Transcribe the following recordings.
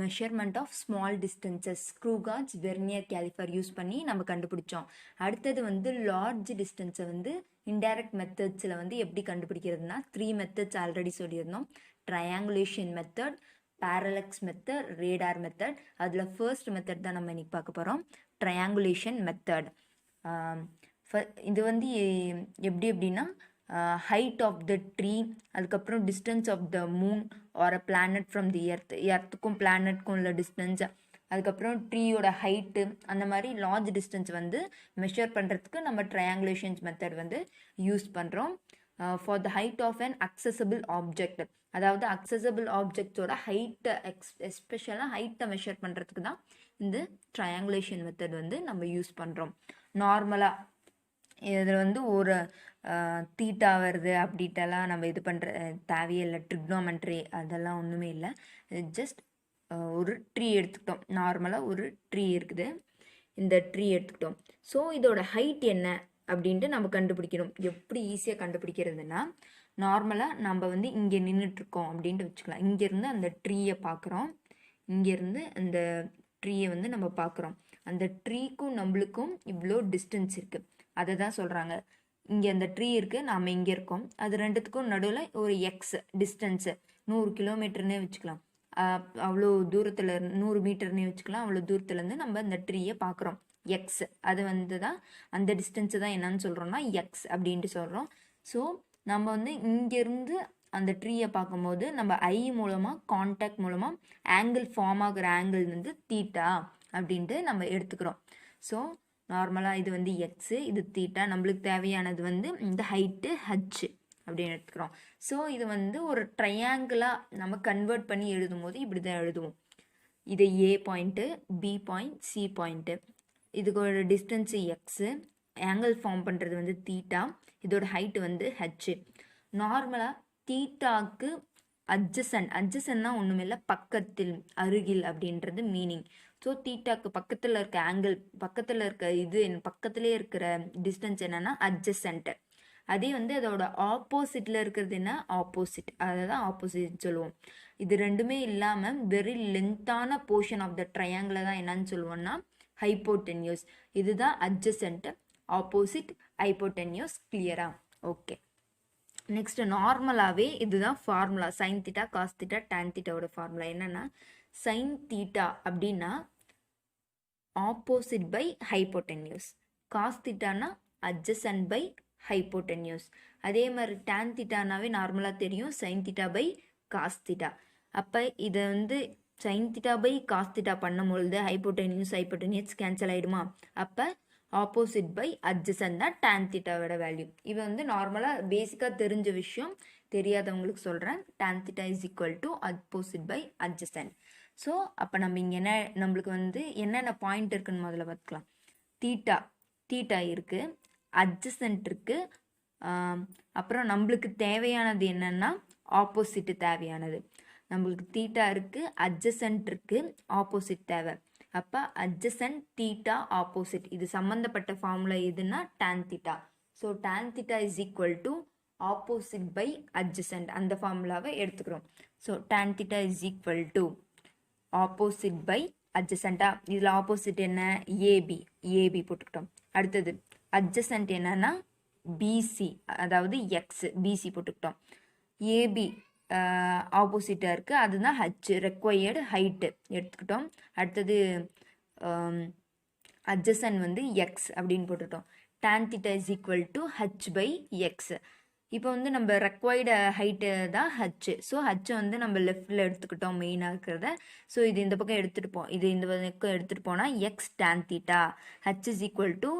Measurement of small distances screw gauge vernier caliper use பண்ணி நம்ம கண்டுபிடிச்சோம். அடுத்தது வந்து லார்ஜ் டிஸ்டன்ஸை வந்து இன்டைரக்ட் மெத்தட்ஸில் வந்து எப்படி கண்டுபிடிக்கிறதுனா 3 மெத்தட்ஸ் ஆல்ரெடி சொல்லியிருந்தோம். Triangulation method, parallax method, radar method. அதில் ஃபர்ஸ்ட் மெத்தட் தான் நம்ம இன்னைக்கு பார்க்க போகிறோம், ட்ரையாங்குலேஷன் மெத்தட். இது வந்து எப்படின்னா ஹைட் ஆஃப் த ட்ரீ, அதுக்கப்புறம் distance of the moon or a planet from the எர்த்துக்கும் பிளானட்க்கும் உள்ள டிஸ்டன்ஸ், அதுக்கப்புறம் ட்ரீயோட ஹைட்டு, அந்த மாதிரி லார்ஜ் டிஸ்டன்ஸ் வந்து மெஷர் பண்ணுறதுக்கு நம்ம ட்ரையாங்குலேஷன்ஸ் மெத்தட் வந்து யூஸ் பண்ணுறோம். For the height of an accessible object, அதாவது அக்சசபிள் ஆப்ஜெக்ட்ஸோட ஹைட்டை எஸ்பெஷலாக ஹைட்டை மெஷர் பண்ணுறதுக்கு தான் இந்த ட்ரையாங்குலேஷன் மெத்தட் வந்து நம்ம யூஸ் பண்ணுறோம். நார்மலாக இதில் வந்து ஒரு தீட்டா வருது அப்படின்ட்டெல்லாம் நம்ம இது பண்ணுற தேவையே இல்லை. ட்ரிக்னோமெட்ரி அதெல்லாம் ஒன்றுமே இல்லை. ஜஸ்ட் ஒரு ட்ரீ எடுத்துக்கிட்டோம், நார்மலாக ஒரு ட்ரீ இருக்குது, இந்த ட்ரீ எடுத்துக்கிட்டோம். ஸோ இதோட ஹைட் என்ன அப்படின்ட்டு நம்ம கண்டுபிடிக்கணும். எப்படி ஈஸியாக கண்டுபிடிக்கிறதுனா, நார்மலாக நம்ம வந்து இங்கே நின்றுட்டுருக்கோம் அப்படின்ட்டு வச்சுக்கலாம். இங்கேருந்து அந்த ட்ரீயை பார்க்குறோம், இங்கேருந்து அந்த ட்ரீயை வந்து நம்ம பார்க்குறோம். அந்த ட்ரீக்கும் நம்மளுக்கும் இவ்வளோ டிஸ்டன்ஸ் இருக்குது, அதை தான் சொல்கிறாங்க. இங்கே அந்த ட்ரீ இருக்குது, நாம் இங்கே இருக்கோம், அது ரெண்டுத்துக்கும் நடுவில் ஒரு எக்ஸ் டிஸ்டன்ஸு 100 கிலோமீட்டர்னே வச்சுக்கலாம். அவ்வளோ தூரத்தில் 100 மீட்டர்னே வச்சுக்கலாம். அவ்வளோ தூரத்துலேருந்து நம்ம இந்த ட்ரீயை பார்க்குறோம். எக்ஸ் அது வந்து தான் அந்த டிஸ்டன்ஸு தான் என்னன்னு சொல்கிறோம்னா எக்ஸ் அப்படின்ட்டு சொல்கிறோம். ஸோ நம்ம வந்து இங்கேருந்து அந்த ட்ரீயை பார்க்கும்போது நம்ம ஐ மூலமாக கான்டாக்ட் மூலமாக ஆங்கிள் ஃபார்ம் ஆகிற ஆங்கிள் வந்து தீட்டா அப்படின்ட்டு நம்ம எடுத்துக்கிறோம். ஸோ நார்மலாக இது வந்து எக்ஸு, இது தீட்டா, நம்மளுக்கு தேவையானது வந்து இந்த ஹைட்டு ஹச் அப்படின்னு எடுத்துக்கிறோம். ஸோ இது வந்து ஒரு ட்ரையாங்கிளாக நம்ம கன்வெர்ட் பண்ணி எழுதும் போது இப்படி தான் எழுதுவோம். இது A point, B point, C point, இதுக்கு ஒரு டிஸ்டன்ஸு எக்ஸு, ஆங்கிள் ஃபார்ம் பண்ணுறது வந்து தீட்டா, இதோட ஹைட்டு வந்து ஹச்சு. நார்மலாக தீட்டாவுக்கு அட்ஜசன்னா ஒன்றுமே இல்லை, பக்கத்தில், அருகில் அப்படின்றது மீனிங். ஸோ தீட்டாக்கு பக்கத்தில் இருக்க ஆங்கிள், பக்கத்தில் இருக்க இது பக்கத்துலேயே இருக்கிற டிஸ்டன்ஸ் என்னென்னா அட்ஜசன்ட். அதே வந்து அதோட ஆப்போசிட்டில் இருக்கிறது என்ன, ஆப்போசிட், அதை தான் ஆப்போசிட் சொல்லுவோம். இது ரெண்டுமே இல்லாமல் வெரி லென்த்தான போர்ஷன் ஆஃப் த ட்ரையாங்கிளை தான் என்னன்னு சொல்லுவோம்னா ஹைப்போடென்யூஸ். இதுதான் அட்ஜசன்ட், ஆப்போசிட், ஹைப்போடென்யூஸ். கிளியரா? ஓகே. நெக்ஸ்ட் நார்மலாகவே இதுதான் formula. Sine theta, cos theta, tan தீட்டாவோட ஃபார்முலா என்னென்னா, சைன் தீட்டா அப்படின்னா ஆப்போசிட் பை ஹைப்போடென்யூஸ், காஸ் தீட்டானா அட்ஜசன்ட் பை ஹைப்போடென்யூஸ். அதே மாதிரி டான் தீட்டானாவே நார்மலாக தெரியும், sine theta by cos theta. அப்போ இதை வந்து sine theta by cos theta பண்ணும்பொழுது ஹைப்போடென்யூஸ் கேன்சல் ஆகிடுமா? அப்போ ஆப்போசிட் பை அட்ஜசன்ட் தான் டான் தீட்டாவோட வேல்யூ. இது வந்து நார்மலாக பேசிக்காக தெரிஞ்ச விஷயம், தெரியாதவங்களுக்கு சொல்கிறேன். Tan theta is equal to opposite by adjacent. So அப்போ நம்ம இங்கே என்ன, நம்மளுக்கு வந்து என்னென்ன பாயிண்ட் இருக்குன்னு முதல்ல பார்த்துக்கலாம். தீட்டா இருக்குது, அட்ஜசன்ட் இருக்குது, அப்புறம் நம்மளுக்கு தேவையானது என்னென்னா ஆப்போசிட்டு தேவையானது. நம்மளுக்கு தீட்டா இருக்குது, அட்ஜசன்ட் இருக்குது, ஆப்போசிட் தேவை. அப்போ அட்ஜசன்ட் தீட்டா ஆப்போசிட், இது சம்மந்தப்பட்ட ஃபார்முலா எதுனா tan theta. So tan theta is equal to opposite by adjacent, அந்த ஃபார்முலாவை எடுத்துக்கிறோம். So tan theta is equal to opposite by அட்ஜசன்ட்டா. இதில் ஆப்போசிட் என்ன, ஏபி போட்டுக்கிட்டோம். அடுத்தது அட்ஜசன்ட் என்னன்னா பிசி, அதாவது எக்ஸ், பிசி போட்டுக்கிட்டோம். ஏபி ஆப்போசிட்டாக இருக்குது, அதுதான் ஹச், ரெக்வயர்டு ஹைட்டு எடுத்துக்கிட்டோம். அடுத்தது அட்ஜசன்ட் வந்து எக்ஸ் அப்படின்னு போட்டுட்டோம். Tan theta is equal to h by x. இப்போ வந்து நம்ம ரெக்வயர்டு ஹைட்டு தான் ஹச். ஸோ ஹச்சை வந்து நம்ம லெஃப்டில் எடுத்துக்கிட்டோம் மெயினாக இருக்கிறத. ஸோ இது இந்த பக்கம் எடுத்துகிட்டு இது இந்த பக்கம் எடுத்துகிட்டு போனால் X tan theta, H is equal to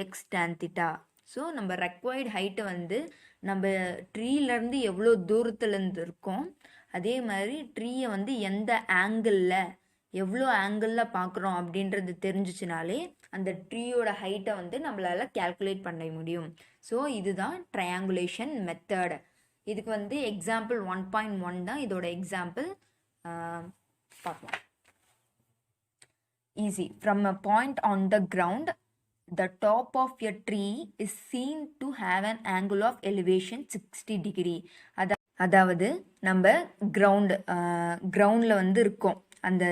X Don theta. So நம்ம ரெக்வயர்டு ஹைட்டை வந்து நம்ம ட்ரீலேருந்து எவ்வளோ தூரத்துலேருந்து இருக்கோம், அதே மாதிரி ட்ரீயை வந்து எந்த ஆங்கிளில், எவ்வளோ ஆங்கிளில் பார்க்குறோம் அப்படின்றது தெரிஞ்சிச்சுனாலே அந்த ட்ரீயோட ஹைட்டை வந்து நம்மளால் கேல்குலேட் பண்ண முடியும். ஸோ இதுதான் ட்ரையாங்குலேஷன் மெத்தட். இதுக்கு வந்து எக்ஸாம்பிள் 1.1 தான் இதோட எக்ஸாம்பிள். பார்க்கலாம். Easy. From a point on the ground, the top of a tree is seen to have an angle of elevation 60 degree. அதாவது நம்ம கிரவுண்டில் வந்து இருக்கோம், அந்த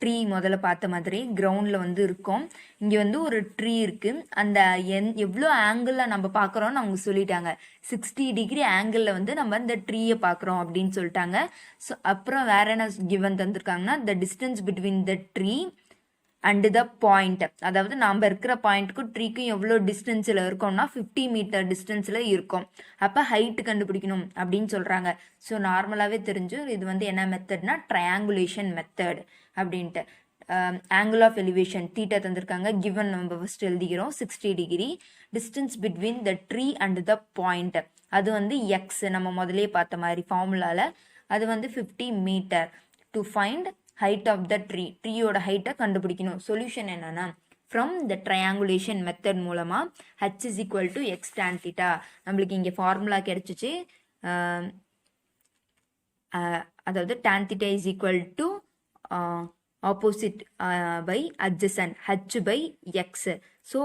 ட்ரீ முதல்ல பார்த்த மாதிரி கிரவுண்டில் வந்து இருக்கும். இங்கே வந்து ஒரு ட்ரீ இருக்குது. அந்த எவ்வளோ ஆங்கிளில் நம்ம பார்க்குறோன்னு அவங்க சொல்லிட்டாங்க. 60 டிகிரி ஆங்கிளில் வந்து நம்ம இந்த ட்ரீயை பார்க்குறோம் அப்படின்னு சொல்லிட்டாங்க. ஸோ அப்புறம் வேற என்ன கிவன் தந்திருக்காங்கன்னா, the distance between the tree and the point, அதாவது நாம் இருக்கிற பாயிண்ட்டுக்கும் ட்ரீக்கும் எவ்வளோ டிஸ்டன்ஸில் இருக்கோம்னா 50 மீட்டர் டிஸ்டன்ஸில் இருக்கும். அப்போ ஹைட்டு கண்டுபிடிக்கணும் அப்படின்னு சொல்கிறாங்க. ஸோ நார்மலாகவே தெரிஞ்சு இது வந்து என்ன மெத்தட்னா ட்ரையாங்குலேஷன் மெத்தட் அப்படின்ட்டு. ஆங்கிள் ஆஃப் எலிவேஷன் தீட்டா தந்திருக்காங்க. கிவன் நம்ம ஃபஸ்ட் எழுதிக்கிறோம் 60 degree. Distance between the tree and the point அது வந்து எக்ஸ், நம்ம முதலே பார்த்த மாதிரி ஃபார்முலாவில் அது வந்து 50 metre. To find height of the ட்ரீயோட ஹைட்டை கண்டுபிடிக்கணும். சொல்யூஷன் என்னன்னா, ஃப்ரம் த ட்ரையாங்குலேஷன் மெத்தட் மூலமாக h is equal to X tan theta நம்மளுக்கு இங்கே ஃபார்முலா கிடைச்சிச்சு. அதாவது tan theta is equal to opposite by adjacent h by x. So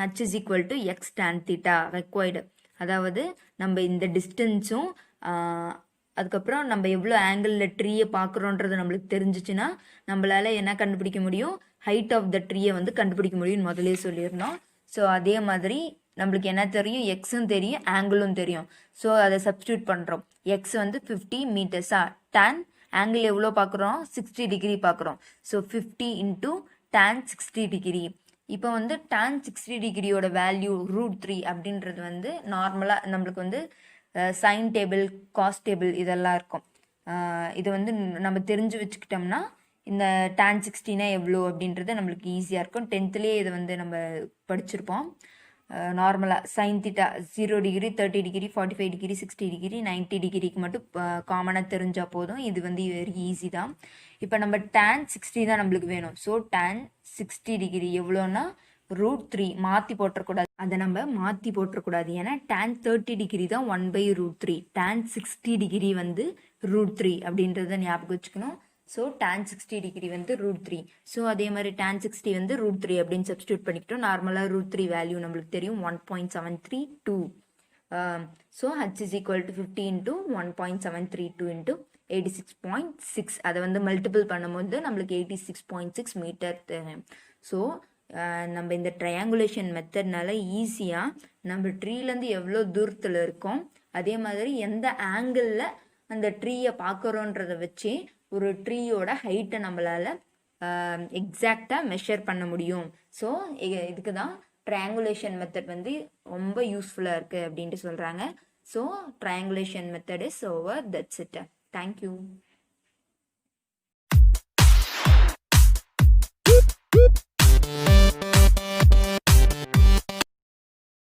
h is equal to X tan theta required. அதாவது நம்ம இந்த டிஸ்டன்ஸும் அதுக்கப்புறம் நம்ம எவ்வளோ ஆங்கிளில் ட்ரீயை பார்க்குறோன்றது நம்மளுக்கு தெரிஞ்சிச்சுன்னா நம்மளால் என்ன கண்டுபிடிக்க முடியும், ஹைட் ஆஃப் த ட்ரீயை வந்து கண்டுபிடிக்க முடியும்னு முதலே சொல்லியிருந்தோம். ஸோ அதே மாதிரி நம்மளுக்கு என்ன தெரியும், எக்ஸும் தெரியும் ஆங்கிளும் தெரியும். ஸோ அதை சப்ஸ்டியூட் பண்ணுறோம். எக்ஸ் வந்து 50 மீட்டர்ஸா, டேன் ஆங்கிள் எவ்வளோ பார்க்குறோம், 60 டிகிரி பார்க்குறோம். So 50 into tan 60 degree. இப்போ வந்து tan 60 டிகிரியோட வேல்யூ √3 அப்படின்றது வந்து நார்மலாக நம்மளுக்கு வந்து சைன் டேபிள், காஸ் டேபிள் இதெல்லாம் இருக்கும். இது வந்து நம்ம தெரிஞ்சு வச்சுக்கிட்டோம்னா இந்த tan 60னா எவ்வளோ அப்படின்றது நம்மளுக்கு ஈஸியாக இருக்கும். 10th இதை வந்து நம்ம படிச்சிருப்போம். நார்மலாக sine theta 0 degree, 30 degree, 45 degree, 60 degree, 90 டிகிரிக்கு மட்டும் காமனாக தெரிஞ்சால் போதும். இது வந்து வெரி ஈஸி தான். இப்போ நம்ம tan 60 தான் நம்மளுக்கு வேணும். ஸோ tan 60 டிகிரி எவ்வளோன்னா √3 மாற்றி போட்டுறக்கூடாது. அதை நம்ம மாற்றி போட்டுறக்கூடாது. ஏன்னா tan 30 டிகிரி தான் 1/√3. tan 60 டிகிரி வந்து √3 அப்படின்றத ஞாபகம் வச்சுக்கணும். ஸோ tan 60 டிகிரி வந்து √3. ஸோ அதே மாதிரி tan 60 வந்து √3 அப்படின்னு சப்ஸ்டியூட் பண்ணிக்கிட்டோம். நார்மலாக √3 வேல்யூ நம்மளுக்கு தெரியும் 1.732. So h is equal to 50 into 1.732 into 86.6. அதை வந்து மல்டிபிள் பண்ணும்போது நம்மளுக்கு 86.6 மீட்டர் தெரியும். ஸோ நம்ம இந்த ட்ரையாங்குலேஷன் மெத்தட்னால ஈஸியாக நம்ம ட்ரீலேருந்து எவ்வளோ தூரத்தில் இருக்கோம், அதே மாதிரி எந்த ஆங்கிளில் அந்த ட்ரீயை பார்க்குறோன்றதை வச்சு ஒரு ட்ரீயோட ஹைட்டை நம்மளால் எக்ஸாக்டாக மெஷர் பண்ண முடியும். ஸோ இதுக்கு தான் ட்ரையாங்குலேஷன் மெத்தட் வந்து ரொம்ப யூஸ்ஃபுல்லாக இருக்குது அப்படின்ட்டு சொல்கிறாங்க. So triangulation method is over. That's it. Thank you.